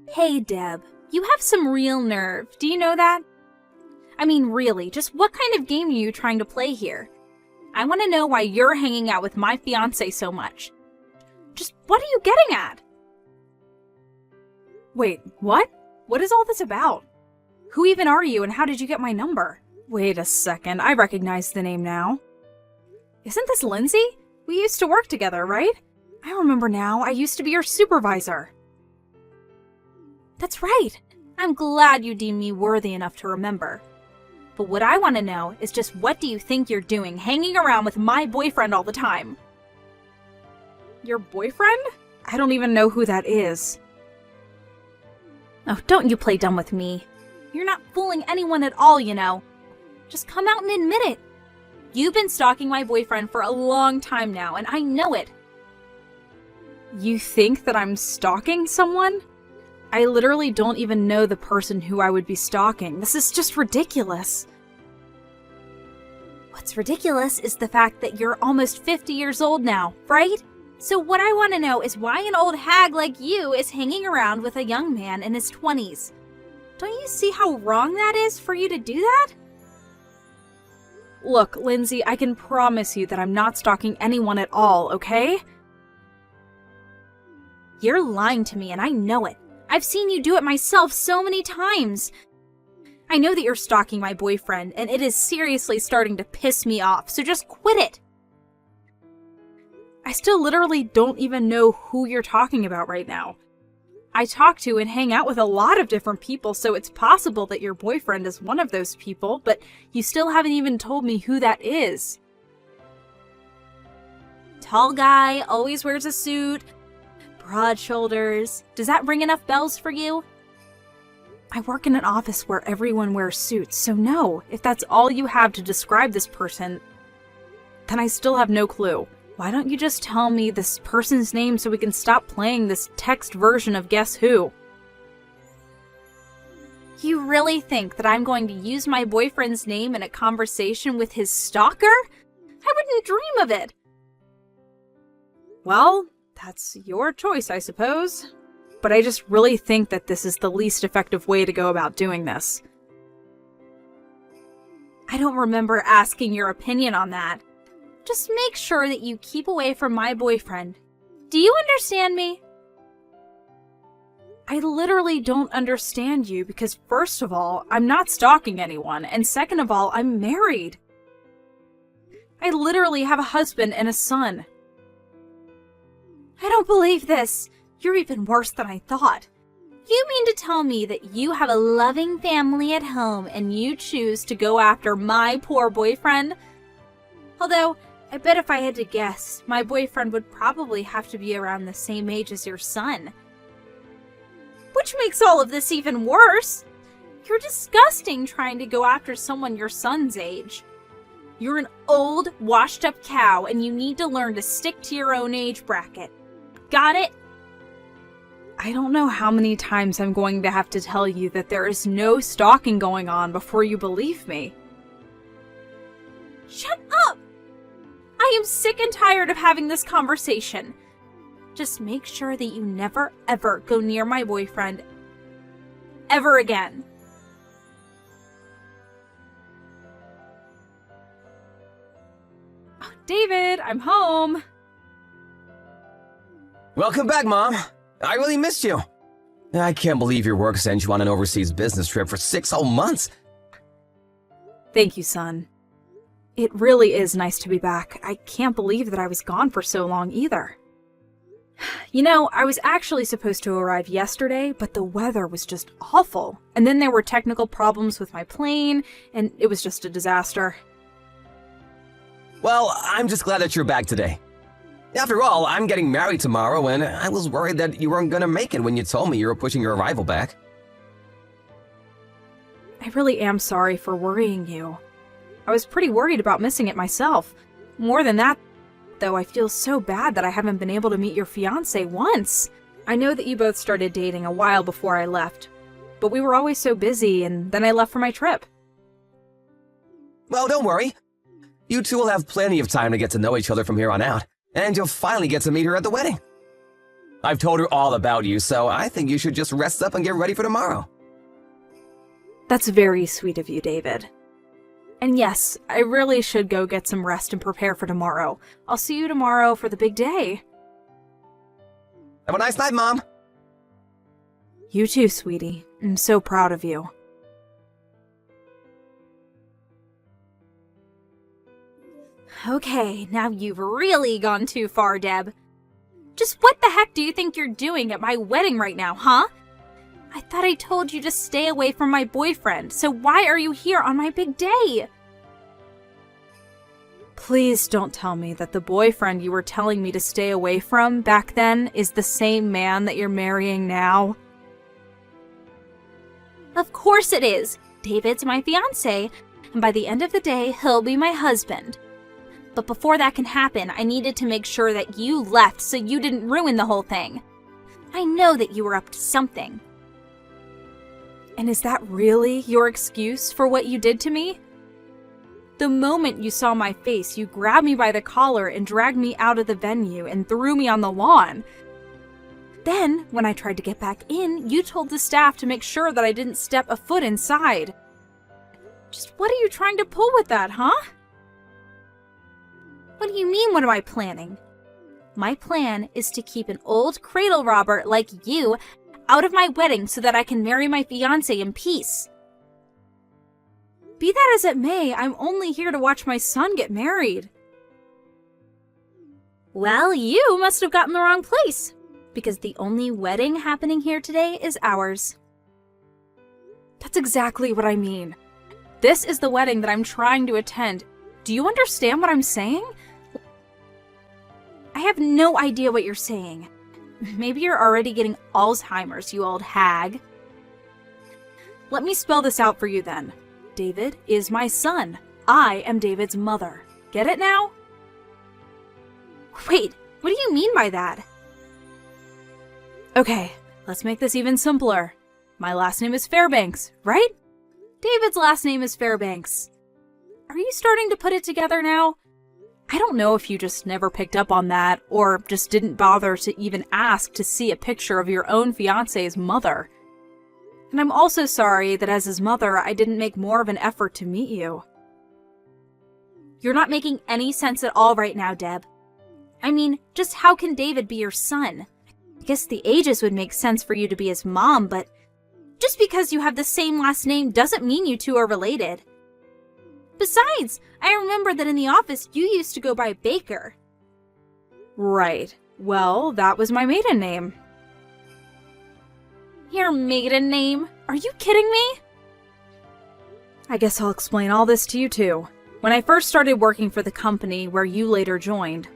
Hey, Deb, you have some real nerve. Do you know that? I mean, really, just what kind of game are you trying to play here? I want to know why you're hanging out with my fiance so much. Just what are you getting at? Wait, what? What is all this about? Who even are you and how did you get my number? Wait a second, I recognize the name now. Isn't this Lindsay? We used to work together, right? I remember now, I used to be your supervisor. That's right. I'm glad you deem me worthy enough to remember. But what I want to know is just what do you think you're doing hanging around with my boyfriend all the time? Your boyfriend? I don't even know who that is. Oh, don't you play dumb with me. You're not fooling anyone at all, you know. Just come out and admit it. You've been stalking my boyfriend for a long time now, and I know it. You think that I'm stalking someone? I literally don't even know the person who I would be stalking. This is just ridiculous. What's ridiculous is the fact that you're almost 50 years old now, right? So what I want to know is why an old hag like you is hanging around with a young man in his 20s. Don't you see how wrong that is for you to do that? Look, Lindsay, I can promise you that I'm not stalking anyone at all, okay? You're lying to me and I know it. I've seen you do it myself so many times. I know that you're stalking my boyfriend, and it is seriously starting to piss me off, so just quit it. I still literally don't even know who you're talking about right now. I talk to and hang out with a lot of different people, so it's possible that your boyfriend is one of those people, but you still haven't even told me who that is. Tall guy, always wears a suit, broad shoulders. Does that ring enough bells for you? I work in an office where everyone wears suits, so no, if that's all you have to describe this person, then I still have no clue. Why don't you just tell me this person's name so we can stop playing this text version of Guess Who? You really think that I'm going to use my boyfriend's name in a conversation with his stalker? I wouldn't dream of it. Well, that's your choice, I suppose. But I just really think that this is the least effective way to go about doing this. I don't remember asking your opinion on that. Just make sure that you keep away from my boyfriend. Do you understand me? I literally don't understand you because first of all, I'm not stalking anyone, and second of all, I'm married. I literally have a husband and a son. I don't believe this. You're even worse than I thought. You mean to tell me that you have a loving family at home and you choose to go after my poor boyfriend? Although, I bet if I had to guess, my boyfriend would probably have to be around the same age as your son. Which makes all of this even worse. You're disgusting trying to go after someone your son's age. You're an old, washed-up cow and you need to learn to stick to your own age bracket. Got it? I don't know how many times I'm going to have to tell you that there is no stalking going on before you believe me. Shut up! I am sick and tired of having this conversation. Just make sure that you never, ever go near my boyfriend. Ever again. Oh, David, I'm home. Welcome back, Mom. I really missed you. I can't believe your work sent you on an overseas business trip for 6 whole months. Thank you, son. It really is nice to be back. I can't believe that I was gone for so long either. You know, I was actually supposed to arrive yesterday, but the weather was just awful. And then there were technical problems with my plane, and it was just a disaster. Well, I'm just glad that you're back today. After all, I'm getting married tomorrow, and I was worried that you weren't gonna make it when you told me you were pushing your arrival back. I really am sorry for worrying you. I was pretty worried about missing it myself. More than that, though, I feel so bad that I haven't been able to meet your fiance once. I know that you both started dating a while before I left, but we were always so busy, and then I left for my trip. Well, don't worry. You two will have plenty of time to get to know each other from here on out, and you'll finally get to meet her at the wedding. I've told her all about you, so I think you should just rest up and get ready for tomorrow. That's very sweet of you, David. And yes, I really should go get some rest and prepare for tomorrow. I'll see you tomorrow for the big day. Have a nice night, Mom. You too, sweetie. I'm so proud of you. Okay, now you've really gone too far, Deb. Just what the heck do you think you're doing at my wedding right now, huh? I thought I told you to stay away from my boyfriend, so why are you here on my big day? Please don't tell me that the boyfriend you were telling me to stay away from back then is the same man that you're marrying now. Of course it is. David's my fiance, and by the end of the day, he'll be my husband. But before that can happen, I needed to make sure that you left so you didn't ruin the whole thing. I know that you were up to something. And is that really your excuse for what you did to me? The moment you saw my face, you grabbed me by the collar and dragged me out of the venue and threw me on the lawn. Then, when I tried to get back in, you told the staff to make sure that I didn't step a foot inside. Just what are you trying to pull with that, huh? What do you mean, what am I planning? My plan is to keep an old cradle robber like you out of my wedding so that I can marry my fiancé in peace. Be that as it may, I'm only here to watch my son get married. Well, you must have gotten the wrong place, because the only wedding happening here today is ours. That's exactly what I mean. This is the wedding that I'm trying to attend. Do you understand what I'm saying? I have no idea what you're saying. Maybe you're already getting Alzheimer's, you old hag. Let me spell this out for you then. David is my son. I am David's mother. Get it now? Wait, what do you mean by that? Okay, let's make this even simpler. My last name is Fairbanks, right? David's last name is Fairbanks. Are you starting to put it together now? I don't know if you just never picked up on that, or just didn't bother to even ask to see a picture of your own fiancé's mother. And I'm also sorry that as his mother, I didn't make more of an effort to meet you. You're not making any sense at all right now, Deb. I mean, just how can David be your son? I guess the ages would make sense for you to be his mom, but just because you have the same last name doesn't mean you two are related. Besides, I remember that in the office you used to go by Baker. Right. Well, that was my maiden name. Your maiden name? Are you kidding me? I guess I'll explain all this to you too. When I first started working for the company where you later joined,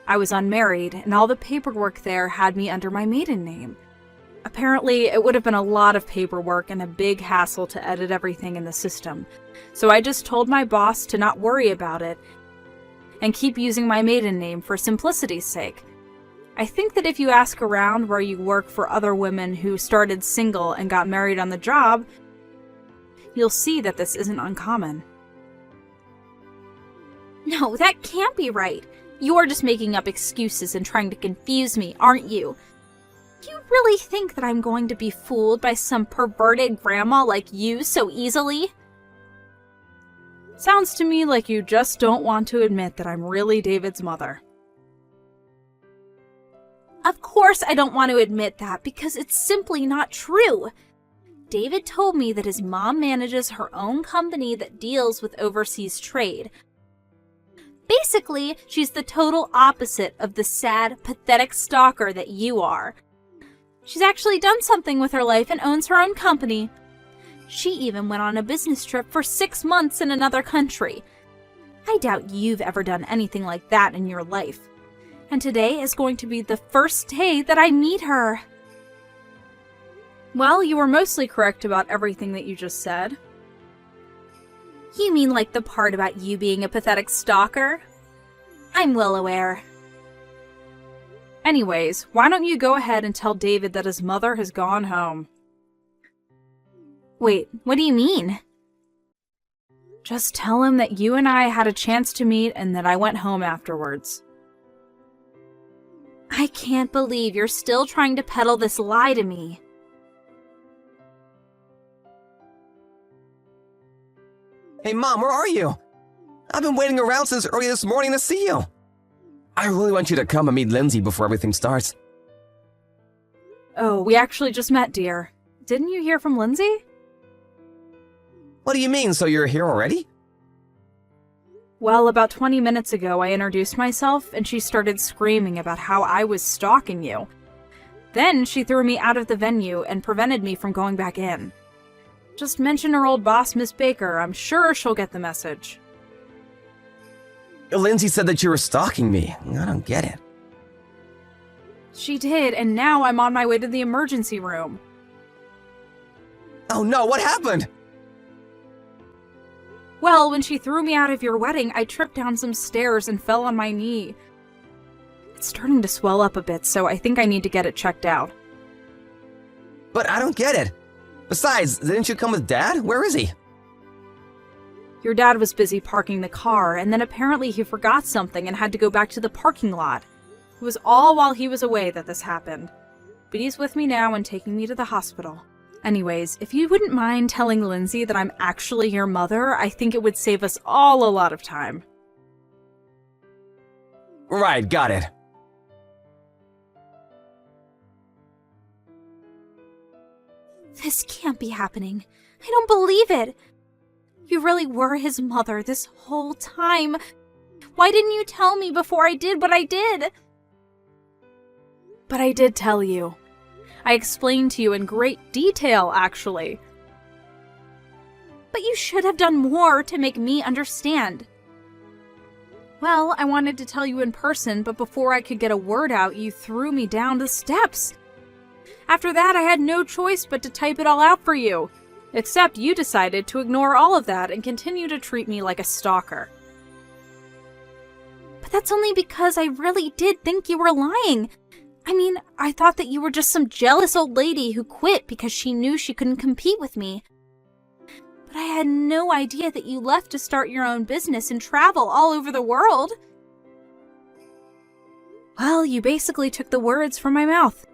I was unmarried, and all the paperwork there had me under my maiden name. Apparently, it would have been a lot of paperwork and a big hassle to edit everything in the system, so I just told my boss to not worry about it and keep using my maiden name for simplicity's sake. I think that if you ask around where you work for other women who started single and got married on the job, you'll see that this isn't uncommon. No, that can't be right. You're just making up excuses and trying to confuse me, aren't you? Do you really think that I'm going to be fooled by some perverted grandma like you so easily? Sounds to me like you just don't want to admit that I'm really David's mother. Of course I don't want to admit that, because it's simply not true. David told me that his mom manages her own company that deals with overseas trade. Basically, she's the total opposite of the sad, pathetic stalker that you are. She's actually done something with her life and owns her own company. She even went on a business trip for 6 months in another country. I doubt you've ever done anything like that in your life. And today is going to be the first day that I meet her. Well, you were mostly correct about everything that you just said. You mean like the part about you being a pathetic stalker? I'm well aware. Anyways, why don't you go ahead and tell David that his mother has gone home? Wait, what do you mean? Just tell him that you and I had a chance to meet and that I went home afterwards. I can't believe you're still trying to peddle this lie to me. Hey, Mom, where are you? I've been waiting around since early this morning to see you. I really want you to come and meet Lindsay before everything starts. Oh, we actually just met, dear. Didn't you hear from Lindsay? What do you mean, so you're here already? Well, about 20 minutes ago, I introduced myself, and she started screaming about how I was stalking you. Then she threw me out of the venue and prevented me from going back in. Just mention her old boss, Miss Baker. I'm sure she'll get the message. Lindsay said that you were stalking me. I don't get it. She did, and now I'm on my way to the emergency room. Oh no, what happened? Well, when she threw me out of your wedding, I tripped down some stairs and fell on my knee. It's starting to swell up a bit, so I think I need to get it checked out. But I don't get it. Besides, didn't you come with Dad? Where is he? Your dad was busy parking the car, and then apparently he forgot something and had to go back to the parking lot. It was all while he was away that this happened. But he's with me now and taking me to the hospital. Anyways, if you wouldn't mind telling Lindsay that I'm actually your mother, I think it would save us all a lot of time. Right, got it. This can't be happening. I don't believe it. You really were his mother this whole time. Why didn't you tell me before I did what I did? But I did tell you. I explained to you in great detail, actually. But you should have done more to make me understand. Well, I wanted to tell you in person, but before I could get a word out, you threw me down the steps. After that, I had no choice but to type it all out for you. Except you decided to ignore all of that and continue to treat me like a stalker. But that's only because I really did think you were lying. I mean, I thought that you were just some jealous old lady who quit because she knew she couldn't compete with me. But I had no idea that you left to start your own business and travel all over the world. Well, you basically took the words from my mouth.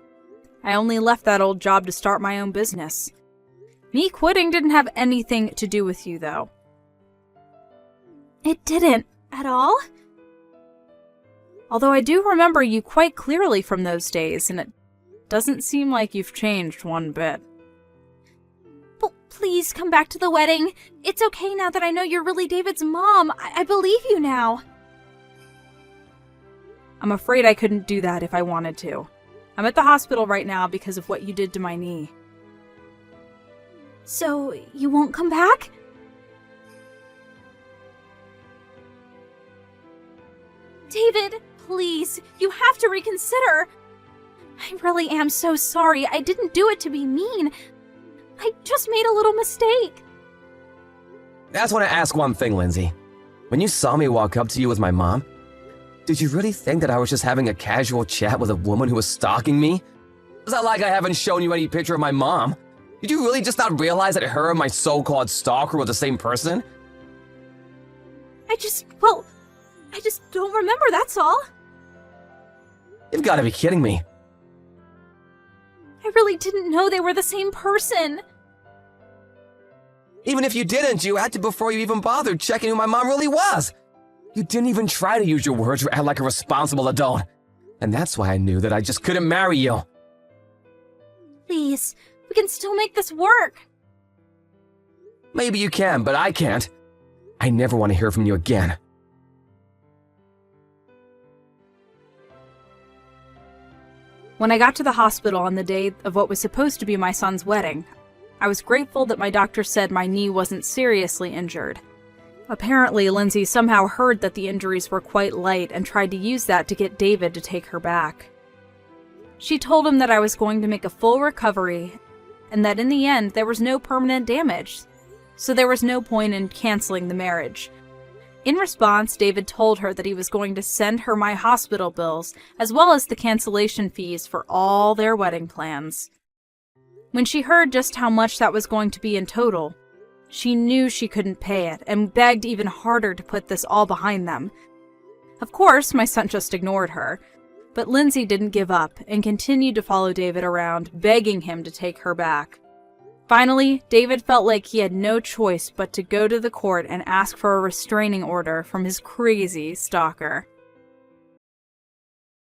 I only left that old job to start my own business. Me quitting didn't have anything to do with you, though. It didn't, at all? Although I do remember you quite clearly from those days, and it doesn't seem like you've changed one bit. Well, please come back to the wedding. It's okay now that I know you're really David's mom. I believe you now. I'm afraid I couldn't do that if I wanted to. I'm at the hospital right now because of what you did to my knee. So, you won't come back? David, please, you have to reconsider. I really am so sorry. I didn't do it to be mean. I just made a little mistake. I just want to ask one thing, Lindsay. When you saw me walk up to you with my mom, did you really think that I was just having a casual chat with a woman who was stalking me? It's not like I haven't shown you any picture of my mom. Did you really just not realize that her and my so-called stalker were the same person? I just don't remember, that's all. You've got to be kidding me. I really didn't know they were the same person. Even if you didn't, you acted before you even bothered checking who my mom really was. You didn't even try to use your words or act like a responsible adult. And that's why I knew that I just couldn't marry you. Please, we can still make this work. Maybe you can, but I can't. I never want to hear from you again. When I got to the hospital on the day of what was supposed to be my son's wedding, I was grateful that my doctor said my knee wasn't seriously injured. Apparently, Lindsay somehow heard that the injuries were quite light and tried to use that to get David to take her back. She told him that I was going to make a full recovery and that in the end there was no permanent damage, so there was no point in canceling the marriage. In response, David told her that he was going to send her my hospital bills as well as the cancellation fees for all their wedding plans. When she heard just how much that was going to be in total, she knew she couldn't pay it and begged even harder to put this all behind them. Of course, my son just ignored her. But Lindsay didn't give up and continued to follow David around, begging him to take her back. Finally, David felt like he had no choice but to go to the court and ask for a restraining order from his crazy stalker.